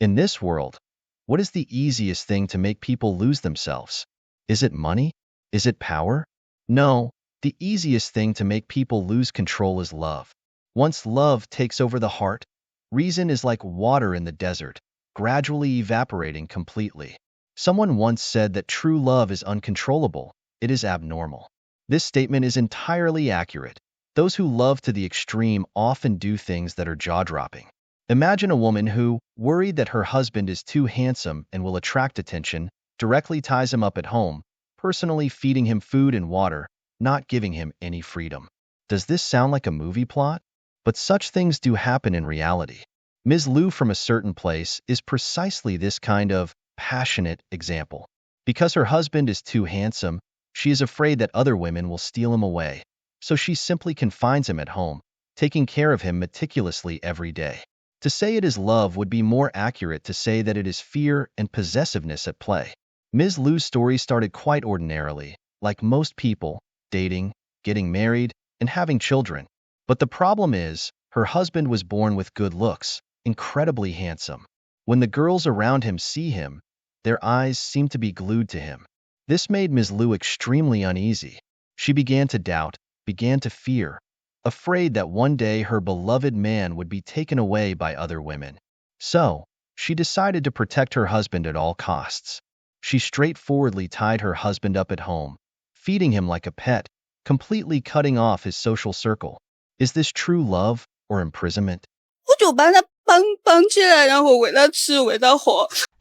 In this world, what is the easiest thing to make people lose themselves? Is it money? Is it power? No, the easiest thing to make people lose control is love. Once love takes over the heart, reason is like water in the desert, gradually evaporating completely. Someone once said that true love is uncontrollable, it is abnormal. This statement is entirely accurate. Those who love to the extreme often do things that are jaw-dropping. Imagine a woman who, worried that her husband is too handsome and will attract attention, directly ties him up at home, personally feeding him food and water, not giving him any freedom. Does this sound like a movie plot? But such things do happen in reality. Ms. Liu from a certain place is precisely this kind of passionate example. Because her husband is too handsome, she is afraid that other women will steal him away, so she simply confines him at home, taking care of him meticulously every day. To say it is love would be more accurate to say that it is fear and possessiveness at play. Ms. Liu's story started quite ordinarily, like most people, dating, getting married, and having children. But the problem is, her husband was born with good looks, incredibly handsome. When the girls around him see him, their eyes seem to be glued to him. This made Ms. Liu extremely uneasy. She began to doubt, began to fear, afraid that one day her beloved man would be taken away by other women. So, she decided to protect her husband at all costs. She straightforwardly tied her husband up at home, feeding him like a pet, completely cutting off his social circle. Is this true love or imprisonment?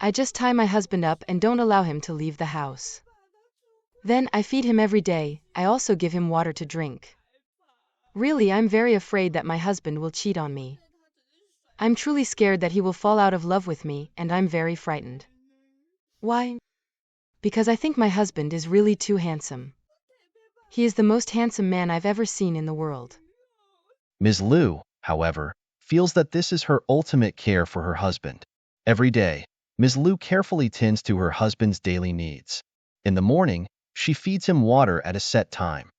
I just tie my husband up and don't allow him to leave the house. Then I feed him every day. I also give him water to drink. Really, I'm very afraid that my husband will cheat on me. I'm truly scared that he will fall out of love with me, and I'm very frightened. Why? Because I think my husband is really too handsome. He is the most handsome man I've ever seen in the world. Ms. Liu, however, feels that this is her ultimate care for her husband. Every day, Ms. Liu carefully tends to her husband's daily needs. In the morning, she feeds him water at a set time.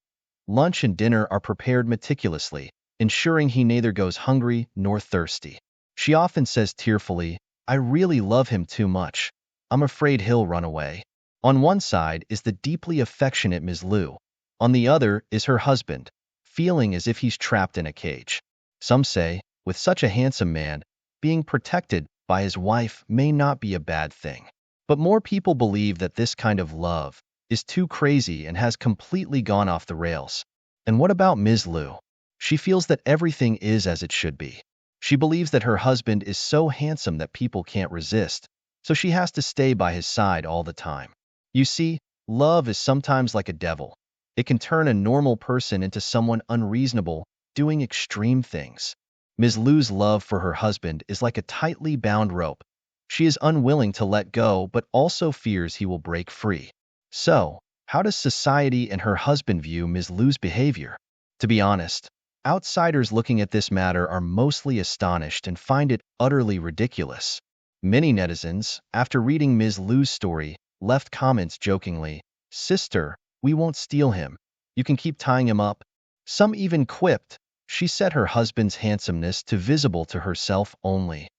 Lunch and dinner are prepared meticulously, ensuring he neither goes hungry nor thirsty. She often says tearfully, "I really love him too much. I'm afraid he'll run away." On one side is the deeply affectionate Ms. Liu. On the other is her husband, feeling as if he's trapped in a cage. Some say, with such a handsome man, being protected by his wife may not be a bad thing. But more people believe that this kind of love is too crazy and has completely gone off the rails. And what about Ms. Liu? She feels that everything is as it should be. She believes that her husband is so handsome that people can't resist, so she has to stay by his side all the time. You see, love is sometimes like a devil. It can turn a normal person into someone unreasonable, doing extreme things. Ms. Liu's love for her husband is like a tightly bound rope. She is unwilling to let go but also fears he will break free. So, how does society and her husband view Ms. Liu's behavior? To be honest, outsiders looking at this matter are mostly astonished and find it utterly ridiculous. Many netizens, after reading Ms. Liu's story, left comments jokingly, "Sister, we won't steal him. You can keep tying him up." Some even quipped, "She set her husband's handsomeness to visible to herself only."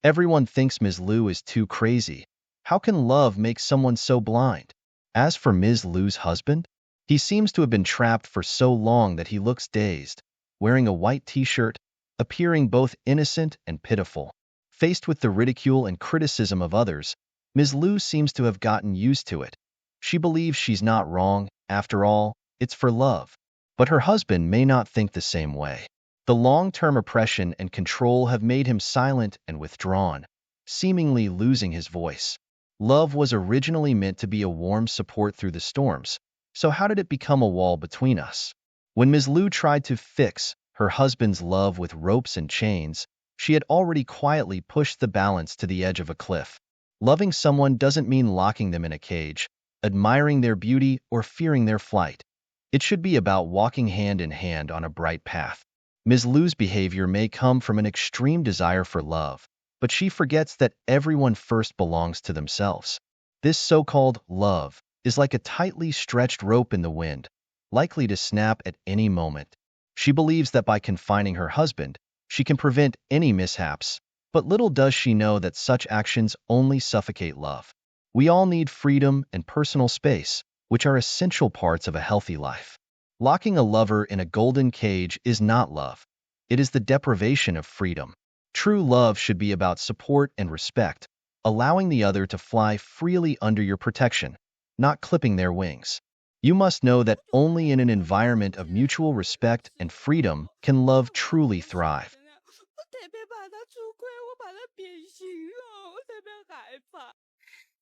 Everyone thinks Ms. Liu is too crazy. How can love make someone so blind? As for Ms. Liu's husband, he seems to have been trapped for so long that he looks dazed, wearing a white t-shirt, appearing both innocent and pitiful. Faced with the ridicule and criticism of others, Ms. Liu seems to have gotten used to it. She believes she's not wrong, after all, it's for love. But her husband may not think the same way. The long-term oppression and control have made him silent and withdrawn, seemingly losing his voice. Love was originally meant to be a warm support through the storms, so how did it become a wall between us? When Ms. Liu tried to fix her husband's love with ropes and chains, she had already quietly pushed the balance to the edge of a cliff. Loving someone doesn't mean locking them in a cage, admiring their beauty, or fearing their flight. It should be about walking hand in hand on a bright path. Ms. Liu's behavior may come from an extreme desire for love, but she forgets that everyone first belongs to themselves. This so-called love is like a tightly stretched rope in the wind, likely to snap at any moment. She believes that by confining her husband, she can prevent any mishaps, But little does she know that such actions only suffocate love. We all need freedom and personal space, which are essential parts of a healthy life. Locking a lover in a golden cage is not love. It is the deprivation of freedom. True love should be about support and respect, allowing the other to fly freely under your protection, not clipping their wings. You must know that only in an environment of mutual respect and freedom can love truly thrive.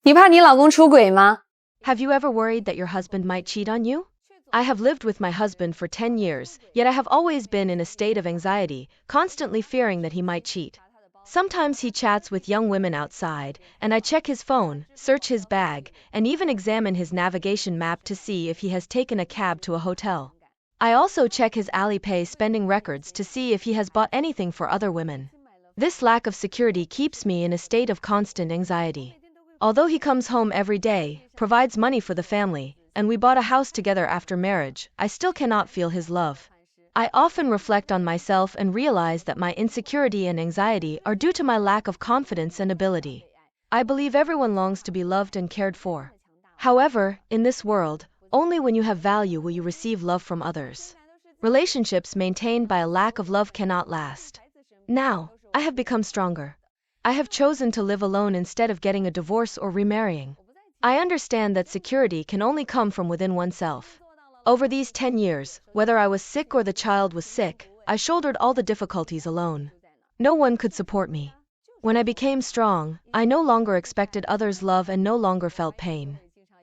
你怕你老公出轨吗？ Have you ever worried that your husband might cheat on you? I have lived with my husband for 10 years, yet I have always been in a state of anxiety, constantly fearing that he might cheat. Sometimes he chats with young women outside, and I check his phone, search his bag, and even examine his navigation map to see if he has taken a cab to a hotel. I also check his Alipay spending records to see if he has bought anything for other women. This lack of security keeps me in a state of constant anxiety. Although he comes home every day, provides money for the family, and we bought a house together after marriage, I still cannot feel his love. I often reflect on myself and realize that my insecurity and anxiety are due to my lack of confidence and ability. I believe everyone longs to be loved and cared for. However, in this world, only when you have value will you receive love from others. Relationships maintained by a lack of love cannot last. Now, I have become stronger. I have chosen to live alone instead of getting a divorce or remarrying. I understand that security can only come from within oneself. Over these 10 years, whether I was sick or the child was sick, I shouldered all the difficulties alone. No one could support me. When I became strong, I no longer expected others' love and no longer felt pain.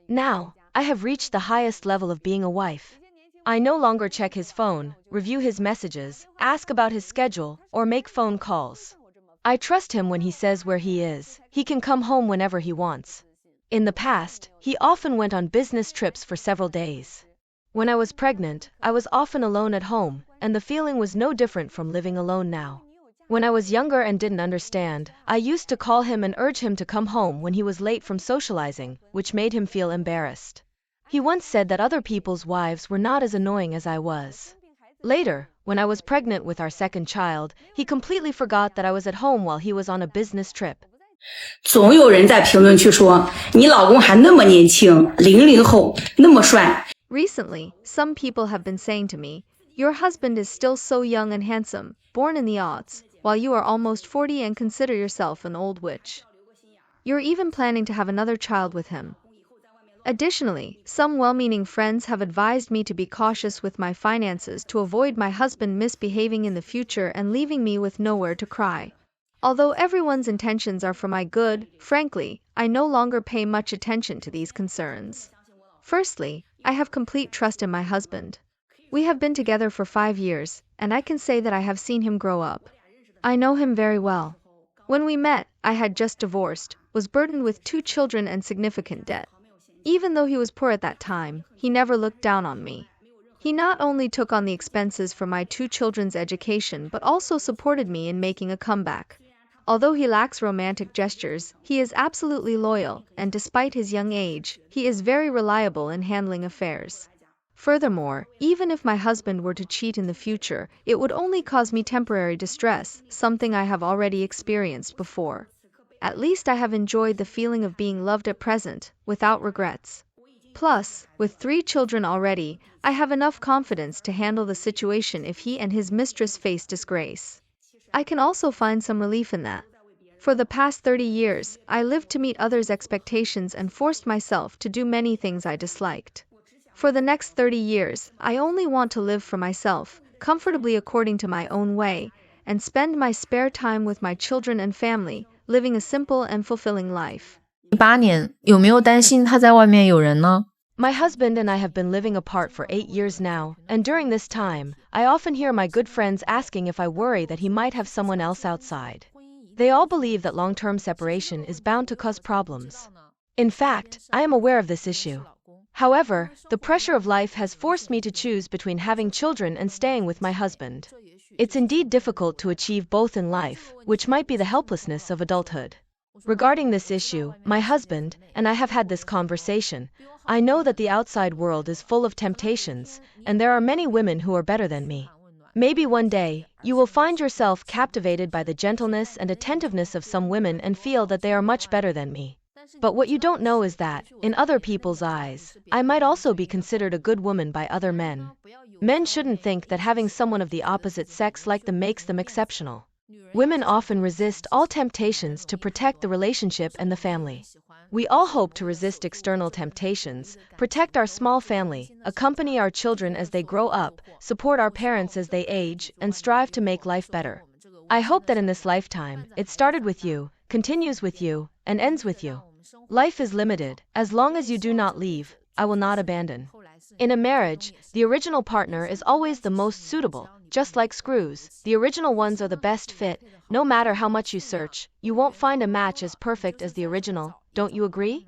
Now, I have reached the highest level of being a wife. I no longer check his phone, review his messages, ask about his schedule, or make phone calls. I trust him when he says where he is. He can come home whenever he wants. In the past, he often went on business trips for several days. When I was pregnant, I was often alone at home, and the feeling was no different from living alone now. When I was younger and didn't understand, I used to call him and urge him to come home when he was late from socializing, which made him feel embarrassed. He once said that other people's wives were not as annoying as I was. Later, when I was pregnant with our second child, he completely forgot that I was at home while he was on a business trip. 总有人在评论区说，你老公还那么年轻，00后，那么帅。 Recently, some people have been saying to me, your husband is still so young and handsome, born in the aughts, while you are almost 40 and consider yourself an old witch. You're even planning to have another child with him. Additionally, some well-meaning friends have advised me to be cautious with my finances to avoid my husband misbehaving in the future and leaving me with nowhere to cry. Although everyone's intentions are for my good, frankly, I no longer pay much attention to these concerns. Firstly, I have complete trust in my husband. We have been together for 5 years, and I can say that I have seen him grow up. I know him very well. When we met, I had just divorced, was burdened with 2 children and significant debt. Even though he was poor at that time, he never looked down on me. He not only took on the expenses for my 2 children's education but also supported me in making a comeback. Although he lacks romantic gestures, he is absolutely loyal, and despite his young age, he is very reliable in handling affairs. Furthermore, even if my husband were to cheat in the future, it would only cause me temporary distress, something I have already experienced before. At least I have enjoyed the feeling of being loved at present, without regrets. Plus, with 3 children already, I have enough confidence to handle the situation if he and his mistress face disgrace. I can also find some relief in that. For the past 30 years, I lived to meet others' expectations and forced myself to do many things I disliked. For the next 30 years, I only want to live for myself, comfortably according to my own way, and spend my spare time with my children and family, living a simple and fulfilling life. 8年，有没有担心他在外面有人呢？ My husband and I have been living apart for 8 years now, and during this time, I often hear my good friends asking if I worry that he might have someone else outside. They all believe that long-term separation is bound to cause problems. In fact, I am aware of this issue. However, the pressure of life has forced me to choose between having children and staying with my husband. It's indeed difficult to achieve both in life, which might be the helplessness of adulthood. Regarding this issue, my husband and I have had this conversation. I know that the outside world is full of temptations, and there are many women who are better than me. Maybe one day, You will find yourself captivated by the gentleness and attentiveness of some women and feel that they are much better than me. But what you don't know is that, in other people's eyes, I might also be considered a good woman by other men. Men shouldn't think that having someone of the opposite sex like them makes them exceptional. Women often resist all temptations to protect the relationship and the family. We all hope to resist external temptations, protect our small family, accompany our children as they grow up, support our parents as they age, and strive to make life better. I hope that in this lifetime, it started with you, continues with you, and ends with you. Life is limited. As long as you do not leave, I will not abandon. In a marriage, the original partner is always the most suitable. Just like screws, the original ones are the best fit. No matter how much you search, you won't find a match as perfect as the original. Don't you agree?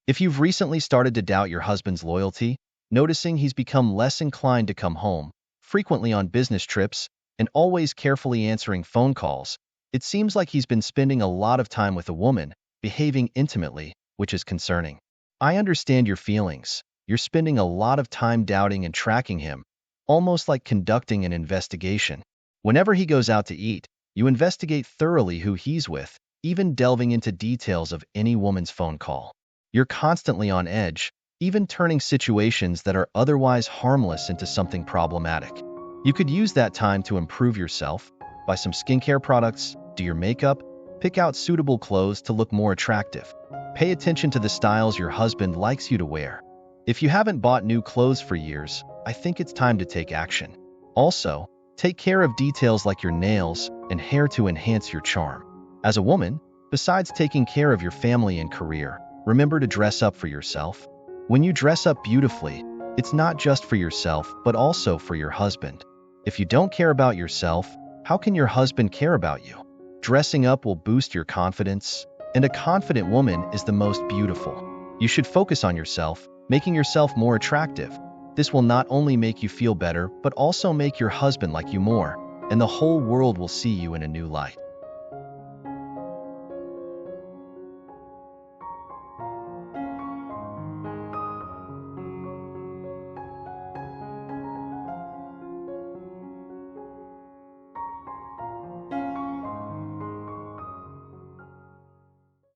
If you've recently started to doubt your husband's loyalty, noticing he's become less inclined to come home, frequently on business trips, and always carefully answering phone calls, it seems like he's been spending a lot of time with a woman, behaving intimately, which is concerning. I understand your feelings. You're spending a lot of time doubting and tracking him, almost like conducting an investigation. Whenever he goes out to eat, you investigate thoroughly who he's with, even delving into details of any woman's phone call. You're constantly on edge, even turning situations that are otherwise harmless into something problematic. You could use that time to improve yourself, buy some skincare products, do your makeup, pick out suitable clothes to look more attractive. Pay attention to the styles your husband likes you to wear. If you haven't bought new clothes for years, I think it's time to take action. Also, take care of details like your nails and hair to enhance your charm. As a woman, besides taking care of your family and career, remember to dress up for yourself. When you dress up beautifully, it's not just for yourself, but also for your husband. If you don't care about yourself, how can your husband care about you? Dressing up will boost your confidence, and a confident woman is the most beautiful. You should focus on yourself, making yourself more attractive. This will not only make you feel better, but also make your husband like you more, and the whole world will see you in a new light.